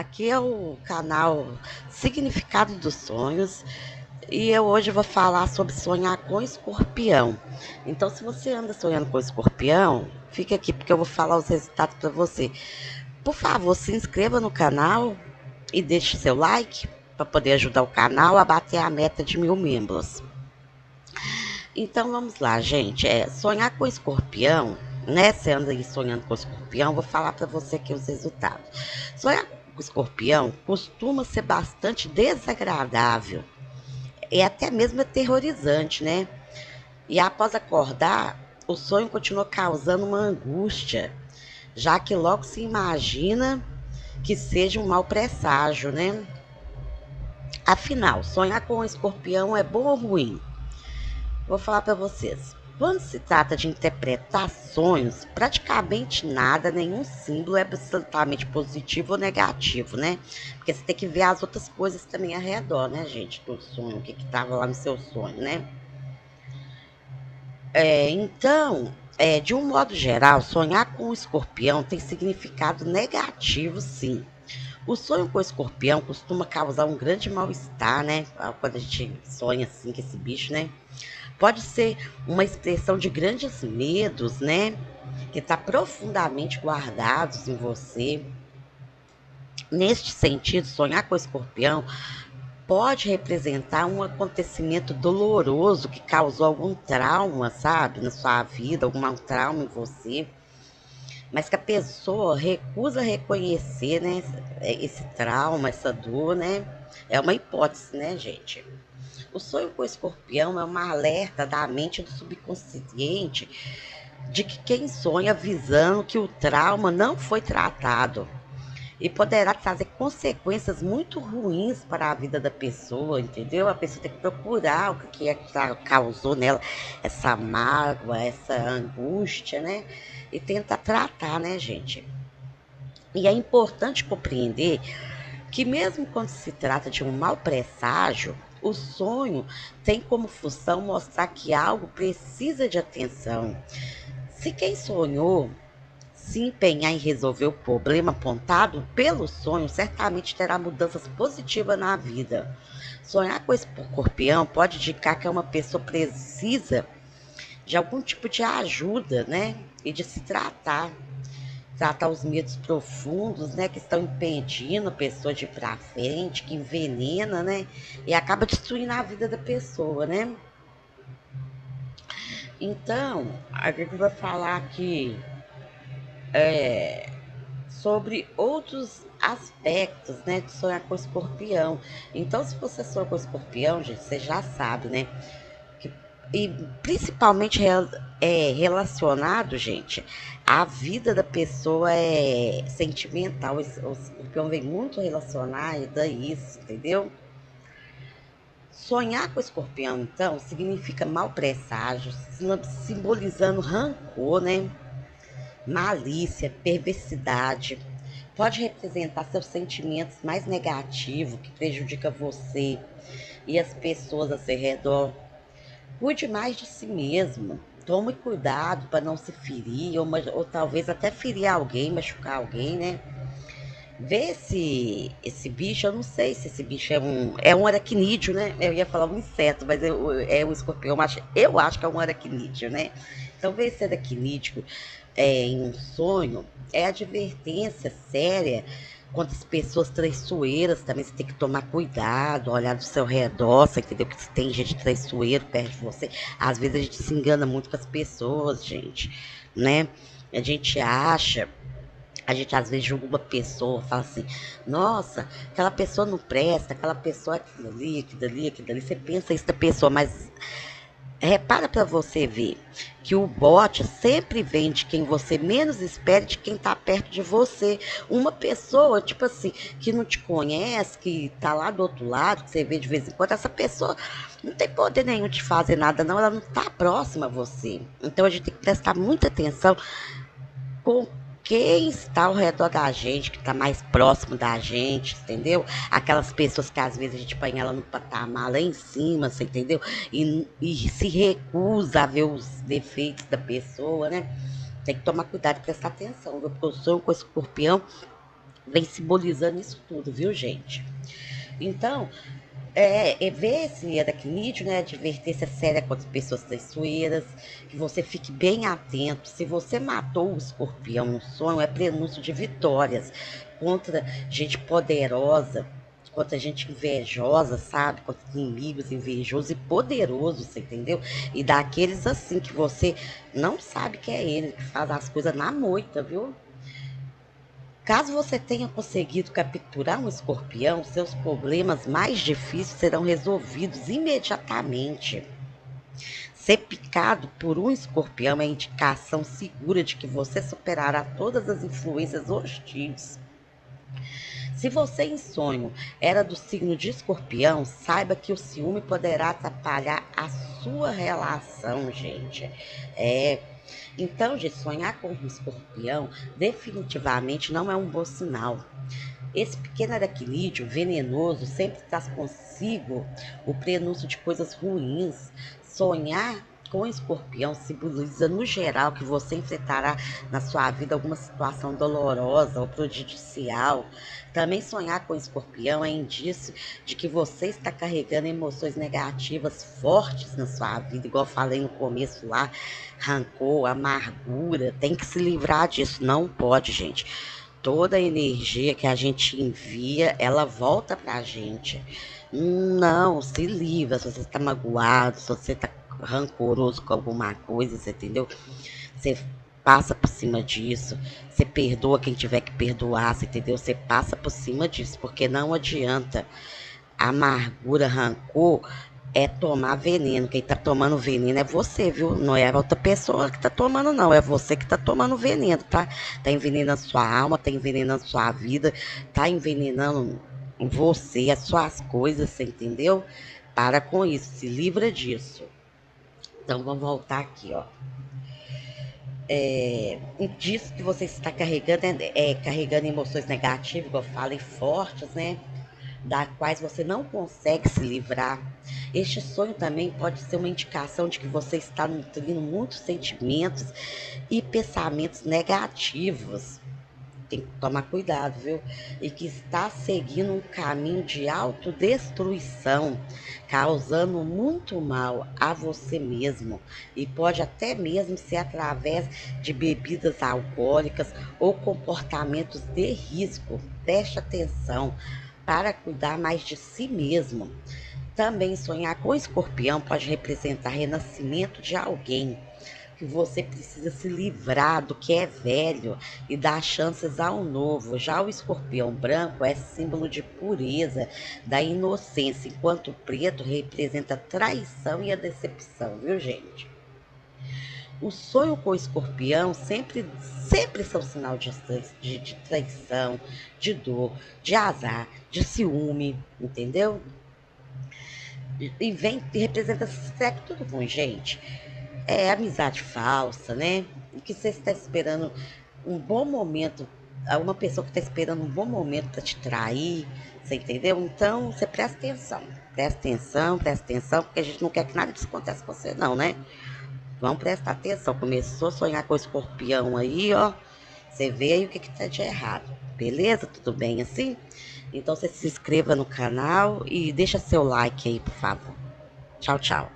aqui é o canal Significado dos Sonhos e eu hoje vou falar sobre sonhar com escorpião. Então, se você anda sonhando com escorpião, fica aqui porque eu vou falar os resultados para você. Por favor, se inscreva no canal e deixe seu like para poder ajudar o canal a bater a meta de 1000 membros. Então vamos lá, gente. Sonhar com escorpião, né? Você anda aí sonhando com escorpião, vou falar para você aqui os resultados. Sonhar com escorpião costuma ser bastante desagradável e até mesmo aterrorizante, né? E após acordar, o sonho continua causando uma angústia, já que logo se imagina que seja um mau presságio, né? Afinal, sonhar com um escorpião é bom ou ruim? Vou falar para vocês. Quando se trata de interpretar sonhos, praticamente nada, nenhum símbolo é absolutamente positivo ou negativo, né? Porque você tem que ver as outras coisas também ao redor, né, gente, do sonho, o que estava lá no seu sonho, né? De um modo geral, sonhar com o escorpião tem significado negativo, sim. O sonho com o escorpião costuma causar um grande mal-estar, né? Quando a gente sonha assim com esse bicho, né? Pode ser uma expressão de grandes medos, né? Que está profundamente guardados em você. Neste sentido, sonhar com o escorpião pode representar um acontecimento doloroso que causou algum trauma, sabe, na sua vida, algum trauma em você, mas que a pessoa recusa reconhecer, né, esse trauma, essa dor, né? É uma hipótese, né, gente? O sonho com o escorpião é uma alerta da mente do subconsciente de que quem sonha visando que o trauma não foi tratado e poderá trazer consequências muito ruins para a vida da pessoa, entendeu? A pessoa tem que procurar o que é que causou nela essa mágoa, essa angústia, né? E tentar tratar, né, gente? E é importante compreender que mesmo quando se trata de um mau presságio, o sonho tem como função mostrar que algo precisa de atenção. Se quem sonhou se empenhar em resolver o problema apontado pelo sonho, certamente terá mudanças positivas na vida. Sonhar com esse escorpião pode indicar que uma pessoa precisa de algum tipo de ajuda, né? E de se tratar os medos profundos, né, que estão impedindo a pessoa de ir para frente, que envenena, né, e acaba destruindo a vida da pessoa, né? Então, a gente vai falar aqui sobre outros aspectos, né, de sonhar com escorpião. Então, se você sonha com escorpião, gente, você já sabe, né, que, e principalmente relacionado, gente, a vida da pessoa é sentimental. O escorpião vem muito relacionado a isso, entendeu? Sonhar com o escorpião, então, significa mau presságio, simbolizando rancor, né? Malícia, perversidade. Pode representar seus sentimentos mais negativos que prejudicam você e as pessoas ao seu redor. Cuide mais de si mesmo. Tome cuidado para não se ferir, ou talvez até ferir alguém, machucar alguém, né? Vê esse bicho, eu não sei se esse bicho é um aracnídeo, né? Eu ia falar um inseto, mas é um escorpião, eu acho que é um aracnídeo, né? Então, ver esse aracnídeo em um sonho é advertência séria contra as pessoas traiçoeiras. Também você tem que tomar cuidado, olhar do seu redor, você entendeu? Que tem gente traiçoeira perto de você. Às vezes a gente se engana muito com as pessoas, gente, né? A gente acha, a gente às vezes julga uma pessoa, fala assim, nossa, aquela pessoa não presta, aquela pessoa é aquilo ali, aquilo ali, aquilo ali. Você pensa isso da pessoa, mas repara para você ver que o bote sempre vem de quem você menos espera, de quem tá perto de você. Uma pessoa, tipo assim, que não te conhece, que tá lá do outro lado, que você vê de vez em quando, essa pessoa não tem poder nenhum de fazer nada, não, ela não tá próxima a você. Então a gente tem que prestar muita atenção com quem está ao redor da gente, que está mais próximo da gente, entendeu? Aquelas pessoas que às vezes a gente põe ela no patamar lá em cima, você entendeu? E se recusa a ver os defeitos da pessoa, né? Tem que tomar cuidado e prestar atenção, viu? Porque o sonho com esse escorpião vem simbolizando isso tudo, viu, gente? Então, ver esse aracnídeo, né? Advertência séria contra pessoas traiçoeiras, que você fique bem atento. Se você matou o escorpião no sonho, é prenúncio de vitórias contra gente poderosa, contra gente invejosa, sabe? Contra inimigos invejosos e poderosos, você entendeu? E daqueles assim que você não sabe que é ele, que faz as coisas na moita, viu? Caso você tenha conseguido capturar um escorpião, seus problemas mais difíceis serão resolvidos imediatamente. Ser picado por um escorpião é indicação segura de que você superará todas as influências hostis. Se você em sonho era do signo de escorpião, saiba que o ciúme poderá atrapalhar a sua relação, gente. É. Então, de sonhar com um escorpião definitivamente não é um bom sinal. Esse pequeno aracnídeo venenoso sempre traz consigo o prenúncio de coisas ruins. Sonhar com escorpião simboliza, no geral, que você enfrentará na sua vida alguma situação dolorosa ou prejudicial. Também sonhar com escorpião é indício de que você está carregando emoções negativas fortes na sua vida, igual eu falei no começo lá, rancor, amargura. Tem que se livrar disso, não pode, gente. Toda a energia que a gente envia, ela volta pra gente. Não, se livra. Se você tá magoado, se você tá rancoroso com alguma coisa, você entendeu? Você passa por cima disso. Você perdoa quem tiver que perdoar, você entendeu? Você passa por cima disso, porque não adianta. Amargura, rancor é tomar veneno. Quem tá tomando veneno é você, viu? Não é a outra pessoa que tá tomando, não. É você que tá tomando veneno, tá? Tá envenenando sua alma, tá envenenando sua vida, tá envenenando você, as suas coisas, você entendeu? Para com isso, se livra disso. Então vamos voltar aqui, ó. Disso que você está carregando, carregando emoções negativas, igual eu falei, fortes, né? Das quais você não consegue se livrar. Este sonho também pode ser uma indicação de que você está nutrindo muitos sentimentos e pensamentos negativos. Tem que tomar cuidado, viu? E que está seguindo um caminho de autodestruição, causando muito mal a você mesmo. E pode até mesmo ser através de bebidas alcoólicas ou comportamentos de risco. Preste atenção para cuidar mais de si mesmo. Também sonhar com escorpião pode representar renascimento de alguém que você precisa se livrar do que é velho e dar chances ao novo. Já o escorpião branco é símbolo de pureza, da inocência, enquanto o preto representa a traição e a decepção, viu, gente? O sonho com o escorpião sempre são sinal de traição, de dor, de azar, de ciúme, entendeu? E vem e representa tudo ruim, gente. É amizade falsa, né? E que você está esperando um bom momento, uma pessoa que está esperando um bom momento para te trair, você entendeu? Então, você presta atenção, porque a gente não quer que nada disso aconteça com você, não, né? Vamos prestar atenção. Começou a sonhar com o escorpião aí, ó. Você vê aí o que tá de errado. Beleza? Tudo bem assim? Então você se inscreva no canal e deixa seu like aí, por favor. Tchau, tchau.